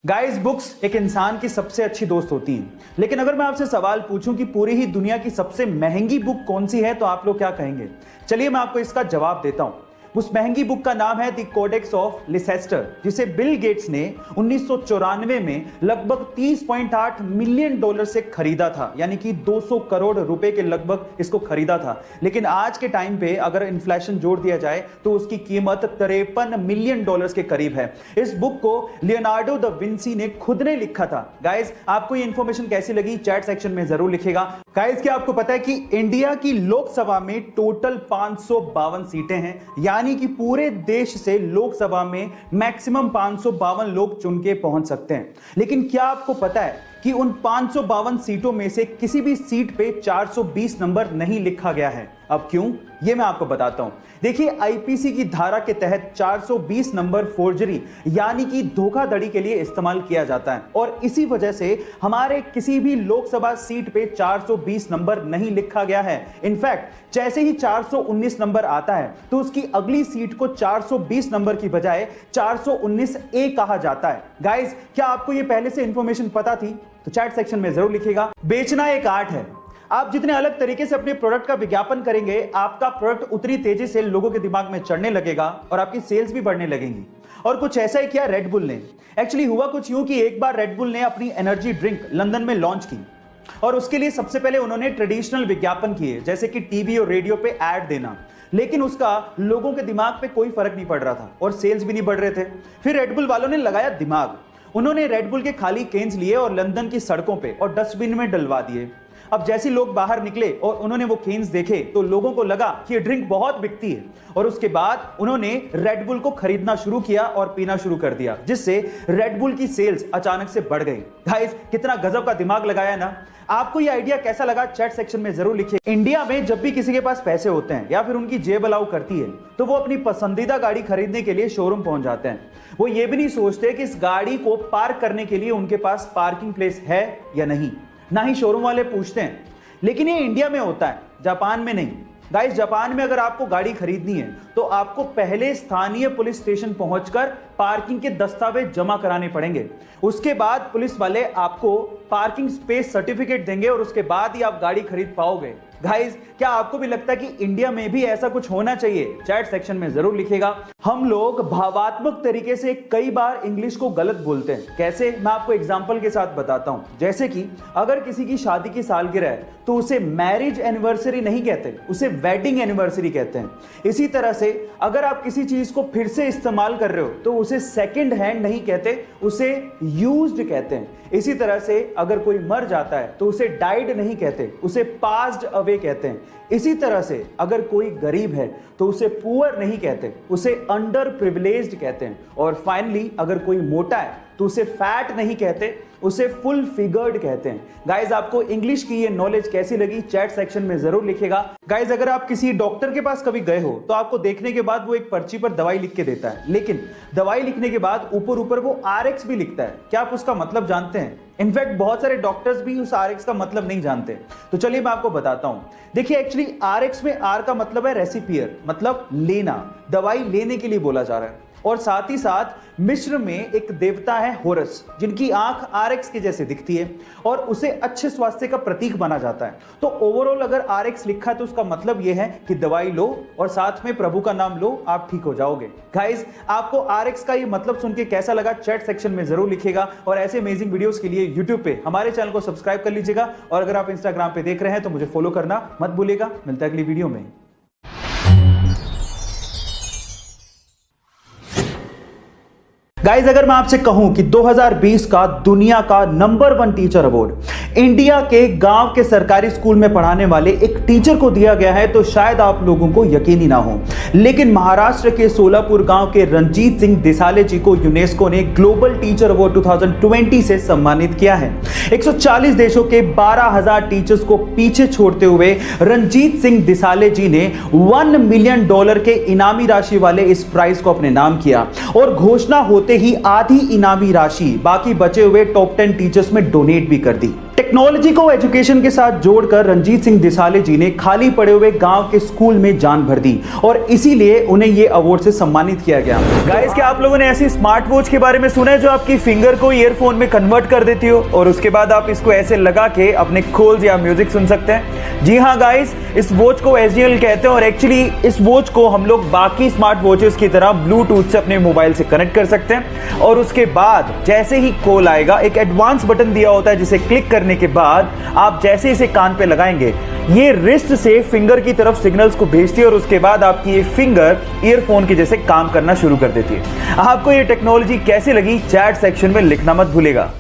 Guys, books एक इंसान की सबसे अच्छी दोस्त होती हैं, लेकिन अगर मैं आपसे सवाल पूछूं कि पूरी ही दुनिया की सबसे महंगी बुक कौन सी है तो आप लोग क्या कहेंगे? चलिए मैं आपको इसका जवाब देता हूं। उस महंगी बुक का नाम है द कोडेक्स ऑफ लिसेस्टर, जिसे बिल गेट्स ने 1994 में लगभग 30.8 मिलियन डॉलर से खरीदा था, यानी कि 200 करोड़ रुपए के लगभग इसको खरीदा था। लेकिन आज के टाइम पे अगर इन्फ्लेशन जोड़ दिया जाए तो उसकी कीमत 53 मिलियन डॉलर्स के करीब है। इस बुक को लियोनार्डो द विंसी ने खुद ने लिखा था। गाइस, आपको ये इंफॉर्मेशन कैसी लगी चैट सेक्शन में जरूर लिखेगा। गाइस, क्या आपको पता है कि इंडिया की लोकसभा में टोटल 552 सीटें हैं, यानी कि पूरे देश से लोकसभा में मैक्सिमम 552 लोग चुन के पहुंच सकते हैं। लेकिन क्या आपको पता है कि उन 552 सीटों में से किसी भी सीट पे 420 नंबर नहीं लिखा गया है? अब क्यों, ये मैं आपको बताता हूं। देखिए, आईपीसी की धारा के तहत 420 नंबर फोर्जरी यानी कि धोखाधड़ी के लिए इस्तेमाल किया जाता है, और इसी वजह से हमारे किसी भी लोकसभा सीट पे 420 नंबर नहीं लिखा गया है। इनफैक्ट जैसे ही 419 नंबर आता है तो उसकी अगली सीट को 420 नंबर की बजाय 419A कहा जाता है। गाइस, क्या आपको ये पहले से इंफॉर्मेशन पता थी? तो चैट सेक्शन में जरूर लिखिएगा। बेचना एक आर्ट है। आप जितने अलग तरीके से अपने प्रोडक्ट का विज्ञापन करेंगे, आपका प्रोडक्ट उतनी तेजी से लोगों के दिमाग में चढ़ने लगेगा और आपकी सेल्स भी बढ़ने लगेंगी। और कुछ ऐसा ही किया रेड बुल ने। एक्चुअली हुआ कुछ यूं कि एक बार रेड बुल ने अपनी एनर्जी ड्रिंक लंदन में लॉन्च की, और उसके लिए सबसे पहले उन्होंने ट्रेडिशनल विज्ञापन किए, जैसे कि टीवी और रेडियो पे ऐड देना। लेकिन उसका लोगों के दिमाग पे कोई फर्क नहीं पड़ रहा था और सेल्स भी नहीं बढ़ रहे थे। फिर रेड बुल वालों ने लगाया दिमाग। उन्होंने रेड बुल के खाली केन्स लिए और लंदन की सड़कों पे और डस्टबिन में डलवा दिए। अब जैसे लोग बाहर निकले और उन्होंने वो केन्स देखे तो लोगों को लगा कि ये ड्रिंक बहुत बिकती है, और उसके बाद उन्होंने रेड बुल को खरीदना शुरू किया और पीना शुरू कर दिया, जिससे रेड बुल की सेल्स अचानक से बढ़ गई। गाइस, कितना गजब का दिमाग लगाया ना। आपको ये आइडिया कैसा लगा चैट सेक्शन में जरूर लिखिए। इंडिया में जब भी किसी के पास पैसे होते हैं या फिर उनकी जेब अलाउ करती है तो वो अपनी पसंदीदा गाड़ी खरीदने के लिए शोरूम पहुंच जाते हैं। वो ये भी नहीं सोचते कि इस गाड़ी को पार्क करने के लिए उनके पास पार्किंग प्लेस है या नहीं, ना ही शोरूम वाले पूछते हैं। लेकिन ये इंडिया में होता है, जापान में नहीं। गाइस, जापान में अगर आपको गाड़ी खरीदनी है तो आपको पहले स्थानीय पुलिस स्टेशन पहुंचकर पार्किंग के दस्तावेज जमा कराने पड़ेंगे। उसके बाद पुलिस वाले आपको पार्किंग स्पेस सर्टिफिकेट देंगे और उसके बाद ही आप गाड़ी खरीद पाओगे। गाइस, क्या आपको भी लगता है कि इंडिया में भी ऐसा कुछ होना चाहिए? चैट सेक्शन में जरूर लिखिएगा। हम लोग भावात्मक तरीके से कई बार इंग्लिश को गलत बोलते हैं। कैसे, मैं आपको एग्जांपल के साथ बताता हूं। जैसे कि अगर किसी की शादी की सालगिरह है तो उसे मैरिज एनिवर्सरी नहीं कहते, उसे वेडिंग एनिवर्सरी कहते हैं। इसी तरह से अगर आप किसी चीज को फिर से इस्तेमाल कर रहे हो तो उसे सेकंड हैंड नहीं कहते, उसे यूज्ड कहते हैं। इसी तरह से अगर कोई मर जाता है तो उसे डाइड नहीं कहते, उसे पास्ड अवे कहते हैं। इसी तरह से अगर कोई गरीब है तो उसे पुअर नहीं कहते, उसे अंडर प्रिविलेज्ड कहते हैं। और फाइनली अगर कोई मोटा है तो उसे फैट नहीं कहते, उसे फुल फिगर्ड कहते हैं। गाइज, आपको इंग्लिश की ये नॉलेज कैसी लगी चैट सेक्शन में जरूर लिखिएगा। गाइज, अगर आप किसी डॉक्टर के पास कभी गए हो तो आपको देखने के बाद वो एक पर्ची पर दवाई लिख के देता है, लेकिन दवाई लिखने के बाद ऊपर ऊपर वो RX भी लिखता है। क्या आप उसका मतलब जानते हैं? इनफैक्ट बहुत सारे डॉक्टर्स भी उस RX का मतलब नहीं जानते। तो चलिए मैं आपको बताता हूं। देखिए, एक्चुअली RX में R का मतलब है रेसिपियर, मतलब लेना, दवाई लेने के लिए बोला जा रहा है। और साथ ही साथ मिस्र में एक देवता है होरस, जिनकी आंख RX के जैसे दिखती है और उसे अच्छे स्वास्थ्य का प्रतीक माना जाता है। तो ओवरऑल अगर RX लिखा है तो उसका मतलब यह है कि दवाई लो और साथ में प्रभु का नाम लो, आप ठीक हो जाओगे। गाइस, आपको RX का ये मतलब सुन के कैसा लगा चैट सेक्शन में जरूर लिखिएगा। और ऐसे अमेजिंग वीडियोस के लिए यूट्यूब पे हमारे चैनल को सब्सक्राइब कर लीजिएगा, और अगर आप इंस्टाग्राम पे देख रहे हैं तो मुझे फॉलो करना मत भूलिएगा। मिलता है अगली वीडियो में। गाइज, अगर मैं आपसे कहूं कि 2020 का दुनिया का नंबर 1 टीचर अवार्ड इंडिया के गांव के सरकारी स्कूल में पढ़ाने वाले एक टीचर को दिया गया है तो शायद आप लोगों को यकीन ही ना हो, लेकिन महाराष्ट्र के सोलापुर गांव के रंजीत सिंह दिसाले जी को यूनेस्को ने ग्लोबल टीचर अवार्ड 2020 से सम्मानित किया है। 140 देशों के 12,000 टीचर्स को पीछे छोड़ते हुए रंजीत सिंह दिसाले जी ने $1 मिलियन के इनामी राशि वाले इस प्राइज को अपने नाम किया, और घोषणा होते ही आधी इनामी राशि बाकी बचे हुए टॉप 10 टीचर्स में डोनेट भी कर दी। टेक्नोलॉजी को एजुकेशन के साथ जोड़कर रंजीत सिंह दिसाले जी ने खाली पड़े हुए गांव के स्कूल में जान भर दी और इसीलिए उन्हें यह अवार्ड से सम्मानित किया गया। गाइस, क्या आप लोगों ने ऐसी स्मार्ट वॉच के बारे में सुना है जो आपकी फिंगर को ईयरफोन में कन्वर्ट कर देती हो और उसके बाद आप इसको ऐसे लगा के अपने खोल्स या म्यूजिक सुन सकते हैं? जी हाँ गाइस, इस वॉच को एसडीएल कहते हैं और एक्चुअली इस वॉच को हम लोग बाकी स्मार्ट वॉचेस की तरह ब्लूटूथ से अपने मोबाइल से कनेक्ट कर सकते हैं और उसके बाद जैसे ही कॉल आएगा एक एडवांस बटन दिया होता है जिसे क्लिक करने के बाद आप जैसे इसे कान पे लगाएंगे ये रिस्ट से फिंगर की तरफ सिग्नल्स को भेजती है और उसके बाद आपकी ये फिंगर ईयरफोन के जैसे काम करना शुरू कर देती है। आपको ये टेक्नोलॉजी कैसी लगी चैट सेक्शन में लिखना मत भूलिएगा।